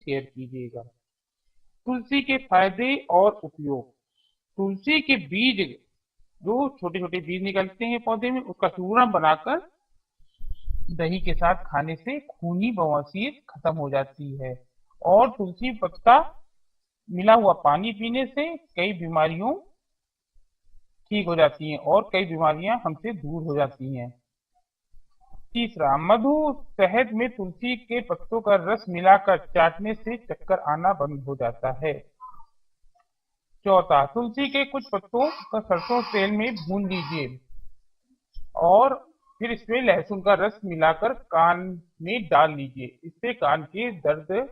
Share कीजिएगा। तुलसी के फायदे और उपयोग। तुलसी के बीज, जो छोटे छोटे बीज निकलते हैं पौधे में, उसका चूर्ण बनाकर दही के साथ खाने से खूनी बवासीर खत्म हो जाती है। और तुलसी पत्ता मिला हुआ पानी पीने से कई बीमारियों ठीक हो जाती हैं और कई बीमारियां हमसे दूर हो जाती हैं। तीसरा, मधु। शहद में तुलसी के पत्तों का रस मिलाकर चाटने से चक्कर आना बंद हो जाता है। चौथा, तुलसी के कुछ पत्तों का सरसों तेल में भून लीजिए और फिर इसमें लहसुन का रस मिलाकर कान में डाल लीजिए। इससे कान के दर्द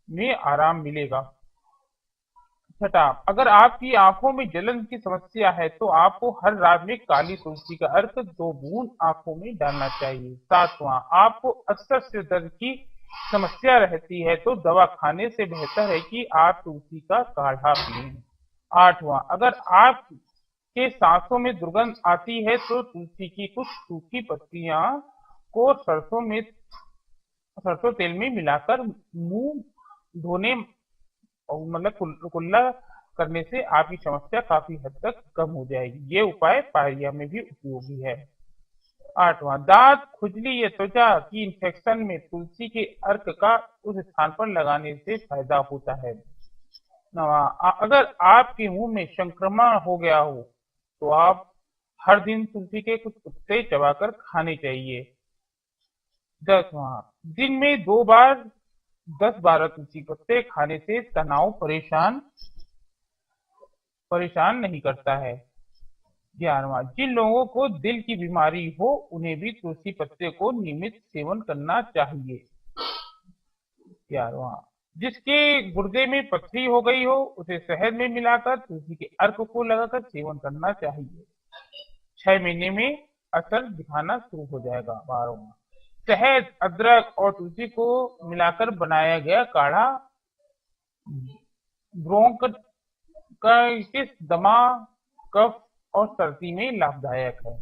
में आराम मिलेगा। छठा, अगर आपकी आंखों में जलन की समस्या है तो आपको हर रात में काली तुलसी का अर्क 2 बूंद आंखों में डालना चाहिए। सातवां, आपको अक्सर सिर दर्द की समस्या रहती है तो दवा खाने से बेहतर है कि आप तुलसी का काढ़ा पिएं। आठवां, अगर आपके सांसों में दुर्गंध आती है तो तुलसी की कुछ सूखी पत्तियां को सरसों तेल में मिलाकर मुंह धोने और मतलब कुल्ला करने से आपकी समस्या काफी हद तक कम हो जाएगी। ये उपाय पायरिया में भी उपयोगी है। आठवां, दांत, खुजली या त्वचा की इंफेक्शन में तुलसी के अर्क का उस स्थान पर लगाने से फायदा होता है। नवा, अगर आपके मुंह में संक्रमण हो गया हो तो आप हर दिन तुलसी के कुछ पत्ते चबाकर खाने चाहिए। 10वां, दिन में 2 बार 10-12 तुलसी पत्ते खाने से तनाव परेशान नहीं करता है। 11वां, जिन लोगों को दिल की बीमारी हो उन्हें भी तुलसी पत्ते को नियमित सेवन करना चाहिए। 11वां, जिसके गुर्दे में पथरी हो गई हो उसे शहद में मिलाकर तुलसी के अर्क को लगाकर सेवन करना चाहिए। 6 महीने में असर दिखाना शुरू हो जाएगा। 12वां, शहद, अदरक और तुलसी को मिलाकर बनाया गया काढ़ा ब्रोंकाइटिस, दमा, कफ और सर्दी में लाभदायक है।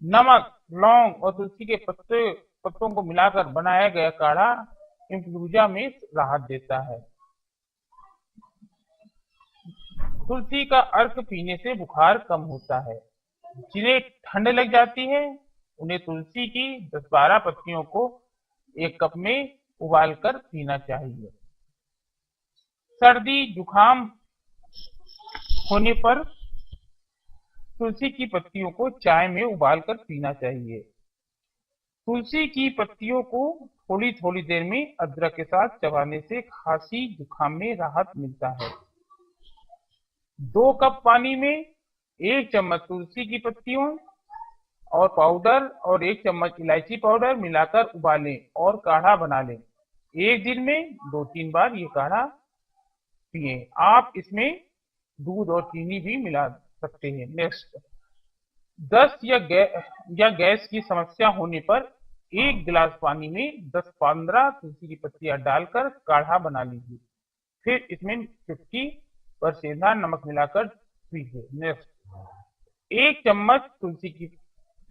नमक, लौंग और तुलसी के पत्तों को मिलाकर बनाया गया काढ़ा इन्फ्लूएंजा में राहत देता है। तुलसी का अर्क पीने से बुखार कम होता है। जिन्हें ठंड लग जाती है उन्हें तुलसी की 10-12 पत्तियों को 1 कप में उबालकर पीना चाहिए। सर्दी जुकाम होने पर तुलसी की पत्तियों को चाय में उबालकर पीना चाहिए। तुलसी की पत्तियों को थोड़ी थोड़ी देर में अदरक के साथ चबाने से खांसी जुकाम में राहत मिलता है। 2 कप पानी में 1 चम्मच तुलसी की पत्तियों और पाउडर और 1 चम्मच इलायची पाउडर मिलाकर उबालें और काढ़ा बना लें। एक दिन में 2-3 बार ये काढ़ा पिएं। आप इसमें दूध और चीनी भी मिला सकते हैं। नेक्स्ट, दस्त या गैस की समस्या होने पर 1 गिलास पानी में 10-15 तुलसी की पत्तियां डालकर काढ़ा बना लीजिए। फिर इसमें चुटकी पर सेंधा नमक मिलाकर पीजिए। नेक्स्ट, 1 चम्मच तुलसी की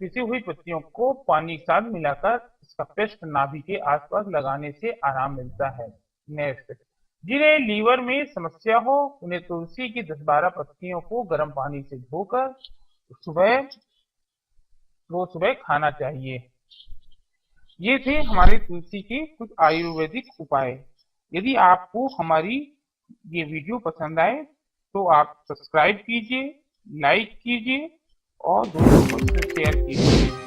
पिसी हुई पत्तियों को पानी के साथ मिलाकर इसका पेस्ट नाभि के आसपास लगाने से आराम मिलता है। नेक्स्ट, जिन्हें लीवर में समस्या हो उन्हें तुलसी की 10-12 पत्तियों को गर्म पानी से धोकर रोज सुबह खाना चाहिए। ये थे हमारे तुलसी के कुछ आयुर्वेदिक उपाय। यदि आपको हमारी ये वीडियो पसंद आए तो आप सब्सक्राइब कीजिए, लाइक कीजिए और दोस्तों को शेयर कीजिए।